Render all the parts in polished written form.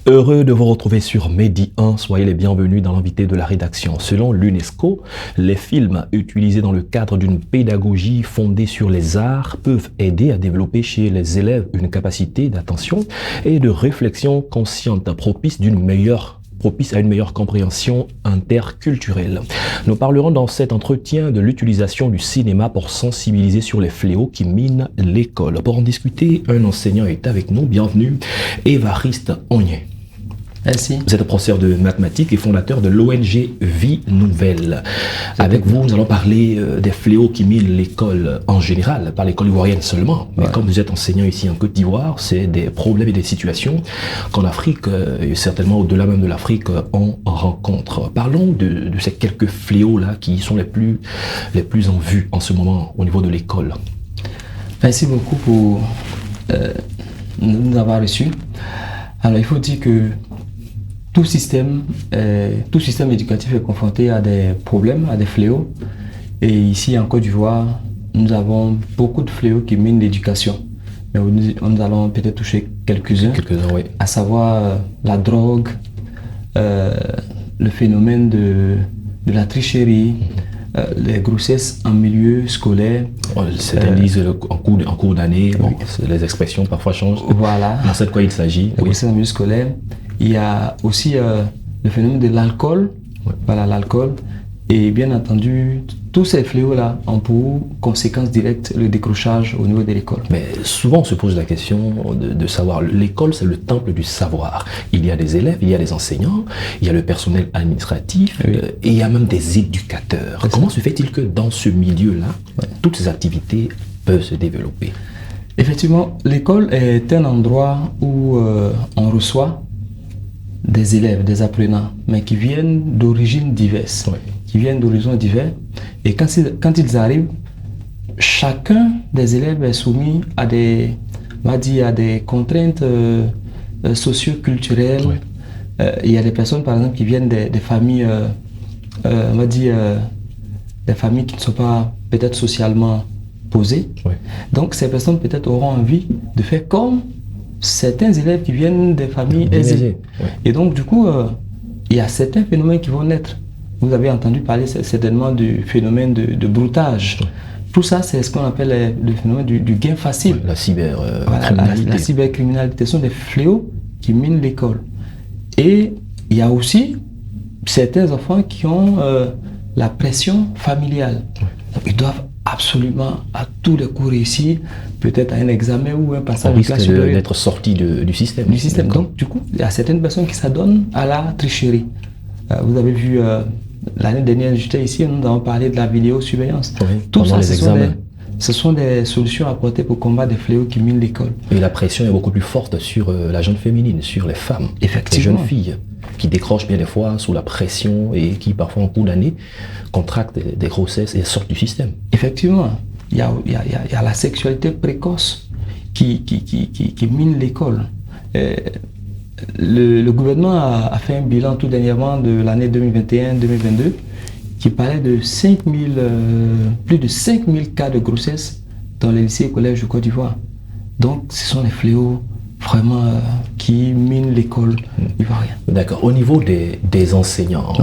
Heureux de vous retrouver sur Medi 1, soyez les bienvenus dans l'invité de la rédaction. Selon l'UNESCO, les films utilisés dans le cadre d'une pédagogie fondée sur les arts peuvent aider à développer chez les élèves une capacité d'attention et de réflexion consciente propice à une meilleure compréhension interculturelle. Nous parlerons dans cet entretien de l'utilisation du cinéma pour sensibiliser sur les fléaux qui minent l'école. Pour en discuter, un enseignant est avec nous. Bienvenue, Évariste Onye. Merci. Vous êtes professeur de mathématiques et fondateur de l'ONG Vie Nouvelle. Avec vous, nous allons parler des fléaux qui minent l'école en général, pas l'école ivoirienne seulement. Mais comme vous êtes enseignant ici en Côte d'Ivoire, c'est des problèmes et des situations qu'en Afrique, et certainement au-delà même de l'Afrique, on rencontre. Parlons de ces quelques fléaux-là qui sont les plus en vue en ce moment au niveau de l'école. Merci beaucoup pour nous avoir reçus. Alors, il faut dire que tout système éducatif est confronté à des problèmes, à des fléaux. Et ici, en Côte d'Ivoire, nous avons beaucoup de fléaux qui minent l'éducation. Mais nous allons peut-être toucher quelques-uns, oui. À savoir la drogue, le phénomène de la tricherie, les grossesses en milieu scolaire. Certains disent en cours d'année, bon, les expressions parfois changent. Voilà. On sait de quoi il s'agit. Les grossesses en milieu scolaire. Il y a aussi le phénomène de l'alcool. Voilà, l'alcool. Et bien entendu, tous ces fléaux-là ont pour conséquence directe le décrochage au niveau de l'école. Mais souvent, on se pose la question de savoir, l'école, c'est le temple du savoir. Il y a des élèves, il y a des enseignants, il y a le personnel administratif, et il y a même des éducateurs. Comment se fait-il que dans ce milieu-là, toutes ces activités peuvent se développer? Effectivement, l'école est un endroit où on reçoit des élèves, des apprenants, mais qui viennent d'origines diverses, qui viennent d'horizons divers. Et quand ils arrivent, chacun des élèves est soumis à des contraintes socio-culturelles. Il y a des personnes, par exemple, qui viennent des familles, des familles qui ne sont pas peut-être socialement posées. Donc, ces personnes peut-être auront envie de faire comme certains élèves qui viennent des familles aisées. Et donc, du coup, il y a certains phénomènes qui vont naître. Vous avez entendu parler certainement du phénomène de broutage. Tout ça, c'est ce qu'on appelle le phénomène du gain facile. La cybercriminalité. La cybercriminalité. Ce sont des fléaux qui minent l'école. Et il y a aussi certains enfants qui ont la pression familiale. Donc, ils doivent absolument à tous les coups réussir, peut-être à un examen ou un passage de classe supérieure. D'être sorti du système. Donc, du coup, il y a certaines personnes qui s'adonnent à la tricherie. Vous avez vu, l'année dernière, j'étais ici, nous avons parlé de la vidéosurveillance. Tout ça, ce sont des solutions apportées pour combattre des fléaux qui minent l'école. Et la pression est beaucoup plus forte sur la jeune féminine, sur les femmes, les jeunes filles, qui décrochent bien des fois sous la pression et qui, parfois, en cours d'année, contractent des grossesses et sortent du système. Effectivement, il y a la sexualité précoce qui mine l'école. Le gouvernement a fait un bilan tout dernièrement de l'année 2021-2022 qui parlait de plus de 5000 cas de grossesse dans les lycées et collèges de Côte d'Ivoire. Donc, ce sont les fléaux vraiment qui minent l'école ivoirienne. D'accord. Au niveau des enseignants,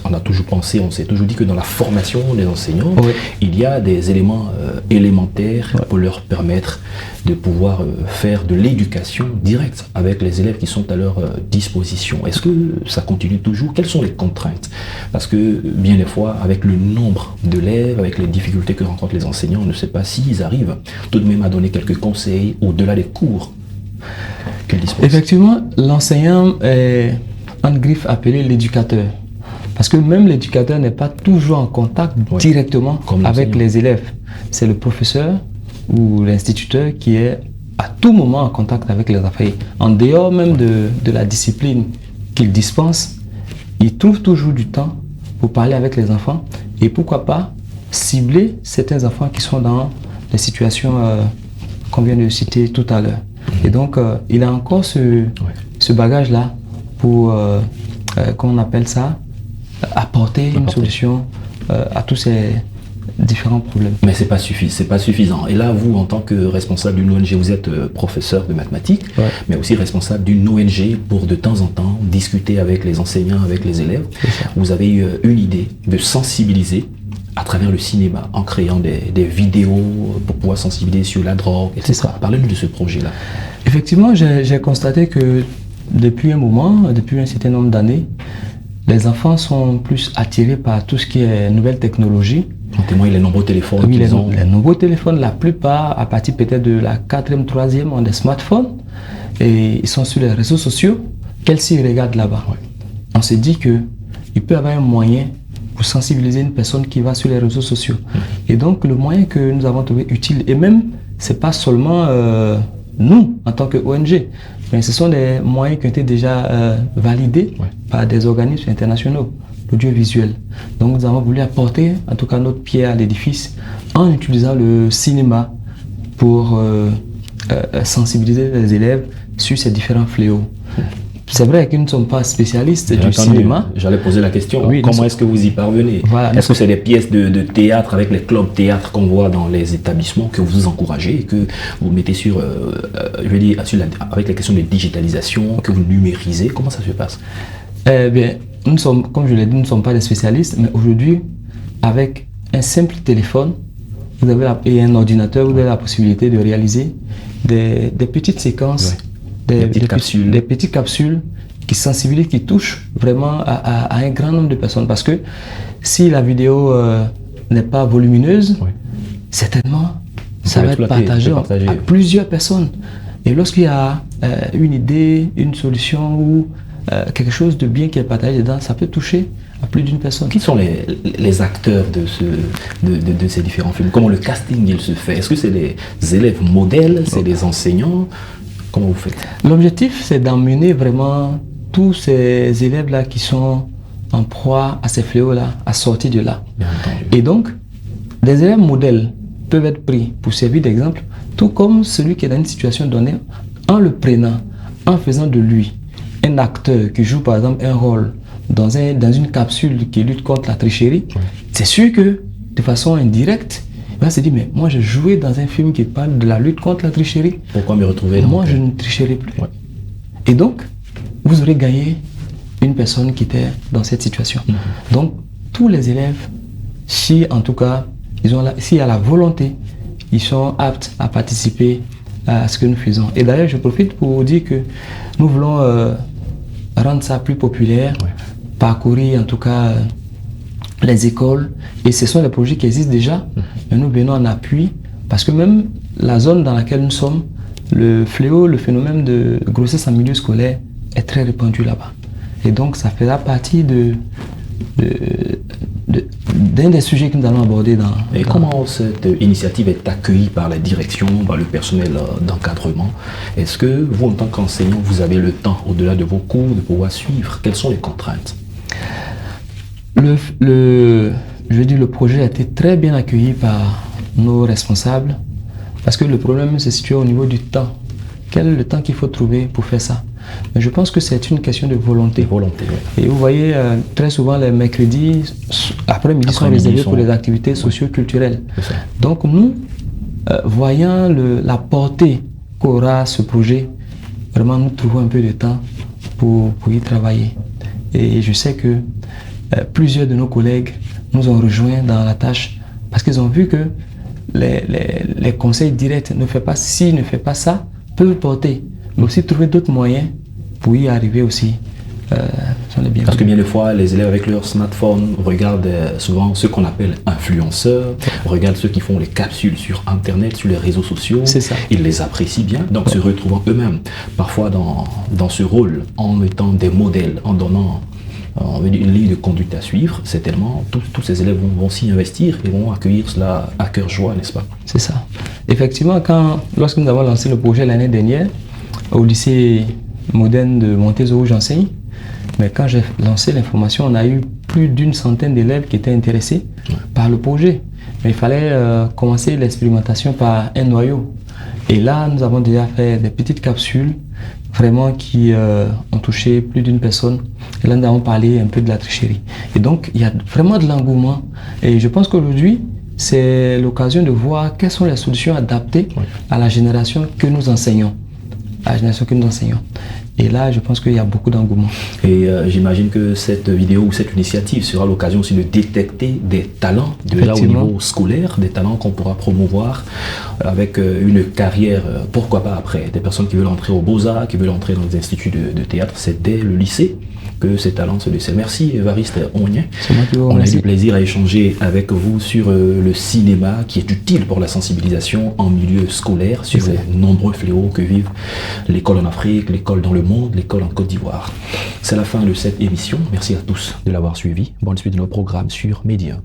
on a toujours pensé, on s'est toujours dit que dans la formation des enseignants, il y a des éléments élémentaires pour leur permettre de pouvoir faire de l'éducation directe avec les élèves qui sont à leur disposition. Est-ce que ça continue toujours? Quelles sont les contraintes? Parce que bien des fois, avec le nombre d'élèves, avec les difficultés que rencontrent les enseignants, on ne sait pas s'ils arrivent tout de même à donner quelques conseils au-delà des cours. Effectivement, l'enseignant est en griffe appelé l'éducateur. Parce que même l'éducateur n'est pas toujours en contact directement avec les élèves. C'est le professeur ou l'instituteur qui est à tout moment en contact avec les enfants. En dehors même de la discipline qu'il dispense, il trouve toujours du temps pour parler avec les enfants et pourquoi pas cibler certains enfants qui sont dans les situations qu'on vient de citer tout à l'heure. Et donc, il a encore ce bagage-là pour, qu'on appelle ça, apporter une solution à tous différents problèmes. Mais c'est pas suffisant. Et là, vous, en tant que responsable d'une ONG, vous êtes professeur de mathématiques, mais aussi responsable d'une ONG pour de temps en temps discuter avec les enseignants, avec les élèves. Vous avez eu une idée de sensibiliser à travers le cinéma, en créant des vidéos pour pouvoir sensibiliser sur la drogue, etc. Parlez-nous de ce projet-là. Effectivement, j'ai constaté que depuis un moment, depuis un certain nombre d'années, les enfants sont plus attirés par tout ce qui est nouvelles technologies. On témoigne les nombreux téléphones qu'ils ont. Les nombreux téléphones, la plupart, à partir peut-être de la 4e, 3e, ont des smartphones et ils sont sur les réseaux sociaux. Quels s'y regardent là-bas? On s'est dit qu'il peut y avoir un moyen pour sensibiliser une personne qui va sur les réseaux sociaux. Et donc, le moyen que nous avons trouvé utile, et même, ce n'est pas seulement nous, en tant que ONG, mais ce sont des moyens qui ont été déjà validés par des organismes internationaux, l'audiovisuel. Donc, nous avons voulu apporter, en tout cas, notre pierre à l'édifice en utilisant le cinéma pour sensibiliser les élèves sur ces différents fléaux. C'est vrai que nous ne sommes pas spécialistes du cinéma. J'allais poser la question, comment est-ce que vous y parvenez? Est-ce que c'est des pièces de théâtre avec les clubs théâtre qu'on voit dans les établissements que vous encouragez et que vous mettez sur, avec les questions de digitalisation, que vous numérisez? Comment ça se passe? Eh bien, nous sommes, comme je l'ai dit, nous ne sommes pas des spécialistes, mais aujourd'hui, avec un simple téléphone et un ordinateur, vous avez la possibilité de réaliser des petites séquences. Des petites capsules qui sensibilisent, qui touchent vraiment à un grand nombre de personnes. Parce que si la vidéo n'est pas volumineuse, certainement, ça va être partagé à plusieurs personnes. Et lorsqu'il y a une idée, une solution ou quelque chose de bien qui est partagé dedans, ça peut toucher à plus d'une personne. Qui sont les acteurs de ces différents films? Comment le casting il se fait? Est-ce que c'est les élèves modèles, c'est les enseignants? Comment vous faites? L'objectif, c'est d'emmener vraiment tous ces élèves-là qui sont en proie à ces fléaux-là, à sortir de là. Et donc, des élèves modèles peuvent être pris pour servir d'exemple, tout comme celui qui est dans une situation donnée, en le prenant, en faisant de lui un acteur qui joue par exemple un rôle dans une capsule qui lutte contre la tricherie. C'est sûr que, de façon indirecte, il va se dire, mais moi j'ai joué dans un film qui parle de la lutte contre la tricherie. Pourquoi me retrouver là? Moi je ne tricherai plus. Et donc, vous aurez gagné une personne qui était dans cette situation. Donc, tous les élèves, si en tout cas, s'il y a la volonté, ils sont aptes à participer à ce que nous faisons. Et d'ailleurs, je profite pour vous dire que nous voulons rendre ça plus populaire, parcourir en tout cas les écoles, et ce sont des projets qui existent déjà, mais nous venons en appui, parce que même la zone dans laquelle nous sommes, le fléau, le phénomène de grossesse en milieu scolaire est très répandu là-bas. Et donc ça fera partie d'un des sujets que nous allons aborder dans... Et comment cette initiative est accueillie par la direction, par le personnel d'encadrement? Est-ce que vous, en tant qu'enseignant, vous avez le temps, au-delà de vos cours, de pouvoir suivre? Quelles sont les contraintes? Le projet a été très bien accueilli par nos responsables, parce que le problème se situe au niveau du temps. Quel est le temps qu'il faut trouver pour faire ça? Mais je pense que c'est une question de volonté. Et vous voyez, très souvent les mercredis, après-midi sont réservés pour les activités socio-culturelles. Donc nous, voyant la portée qu'aura ce projet, vraiment nous trouvons un peu de temps pour y travailler. Et je sais que plusieurs de nos collègues nous ont rejoints dans la tâche parce qu'ils ont vu que les conseils directs, ne fais pas ci, ne fais pas ça, peuvent porter, mais aussi trouver d'autres moyens pour y arriver aussi. Parce que bien des fois, les élèves avec leur smartphone regardent souvent ce qu'on appelle influenceurs, regardent ceux qui font les capsules sur Internet, sur les réseaux sociaux. C'est ça. Ils les apprécient bien, donc se retrouvant eux-mêmes parfois dans ce rôle, en étant des modèles, en donnant une ligne de conduite à suivre. Certainement, tous ces élèves vont s'y investir et vont accueillir cela à cœur joie, n'est-ce pas? C'est ça. Effectivement, lorsque nous avons lancé le projet l'année dernière, au lycée moderne de Montézo où j'enseigne, mais quand j'ai lancé l'information, on a eu plus d'une centaine d'élèves qui étaient intéressés par le projet. Mais il fallait commencer l'expérimentation par un noyau. Et là, nous avons déjà fait des petites capsules vraiment qui ont touché plus d'une personne. Et là, nous avons parlé un peu de la tricherie. Et donc, il y a vraiment de l'engouement. Et je pense qu'aujourd'hui, c'est l'occasion de voir quelles sont les solutions adaptées à la génération que nous enseignons. Et là, je pense qu'il y a beaucoup d'engouement. Et j'imagine que cette vidéo ou cette initiative sera l'occasion aussi de détecter des talents déjà au niveau scolaire, des talents qu'on pourra promouvoir avec une carrière, pourquoi pas après. Des personnes qui veulent entrer aux Beaux-Arts, qui veulent entrer dans des instituts de théâtre, c'est dès le lycée que ces talents se décèlent. Merci Évariste Onyen. On a eu du plaisir à échanger avec vous sur le cinéma qui est utile pour la sensibilisation en milieu scolaire, sur les nombreux fléaux que vivent l'école en Afrique, l'école dans le monde, l'école en Côte d'Ivoire. C'est la fin de cette émission. Merci à tous de l'avoir suivi. Bonne suite de nos programmes sur Média.